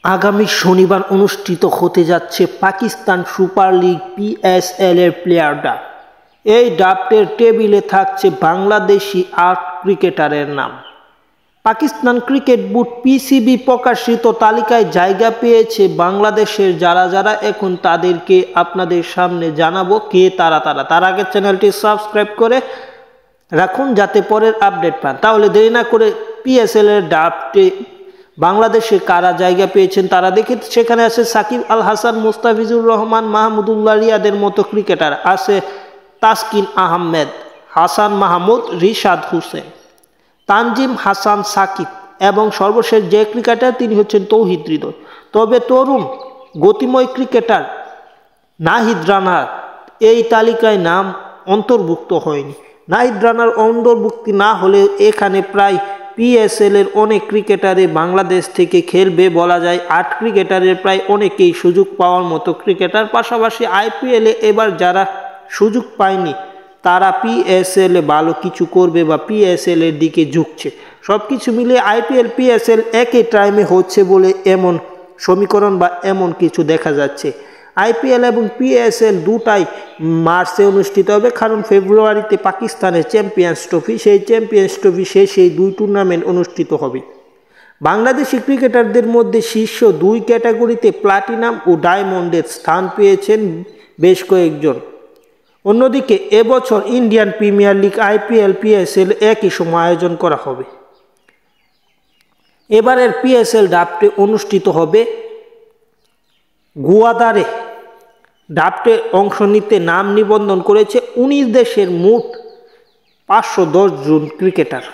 আগামী শনিবার অনুষ্ঠিত হতে যাচ্ছে পাকিস্তান সুপার লিগ PSL এর প্লেয়ার ড্রাফট। এই ড্রাফটের টেবিলে থাকছে বাংলাদেশি 8 ক্রিকেটারের নাম। পাকিস্তান ক্রিকেট বোর্ড PCB প্রকাশিত তালিকায় জায়গা পেয়েছে বাংলাদেশের যারা এখন তাদেরকে আপনাদের সামনে জানাবো কে তারা। তার আগে চ্যানেলটি সাবস্ক্রাইব করে রাখুন যাতে পরের আপডেট পান। তাহলে দেরি না করে PSL এর ড্রাফটে বাংলাদেশে কারা জায়গা পেয়েছেন তারা দেখে। সেখানে আছে সাকিব আল হাসান, মুস্তাফিজুর রহমান, মাহমুদুল্লাহ রিয়াদের মতো ক্রিকেটার। আছে তাসকিন আহমেদ, হাসান মাহমুদ, রিশাদ হোসেন, তানজিম হাসান সাকিব এবং সর্বশেষ যে ক্রিকেটার তিনি হচ্ছেন তৌহিদ হৃদয়। তবে তরুণ গতিময় ক্রিকেটার নাহিদ রানার এই তালিকায় নাম অন্তর্ভুক্ত হয়নি। নাহিদ রানার অন্তর্ভুক্তি না হলেও এখানে প্রায় PSL এর অনেক ক্রিকেটারে বাংলাদেশ থেকে খেলবে বলা যায়। 8 ক্রিকেটারের প্রায় অনেকেই সুযোগ পাওয়ার মতো ক্রিকেটার। পাশাপাশি IPL এ এবার যারা সুযোগ পায়নি তারা PSL এ ভালো কিছু করবে বা PSL এর দিকে ঝুঁকছে। সব কিছু মিলে IPL PSL একই টাইমে হচ্ছে বলে এমন সমীকরণ বা এমন কিছু দেখা যাচ্ছে। IPL এবং PSL দুটাই মার্চে অনুষ্ঠিত হবে, কারণ ফেব্রুয়ারিতে পাকিস্তানের চ্যাম্পিয়ন্স ট্রফি, সেই চ্যাম্পিয়ন্স ট্রফি শেষে 2 টুর্নামেন্ট অনুষ্ঠিত হবে। বাংলাদেশি ক্রিকেটারদের মধ্যে শীর্ষ 2 ক্যাটাগরিতে প্লাটিনাম ও ডায়মন্ডের স্থান পেয়েছেন বেশ কয়েকজন। অন্যদিকে এবছর Indian premier league IPL PSL একই সময় আয়োজন করা হবে। এবারের PSL ড্রাফটে অনুষ্ঠিত হবে গুয়াদারে। ড্রাফটে অংশ নিতে নাম নিবন্ধন করেছে 19 দেশের মোট 510 জন ক্রিকেটার।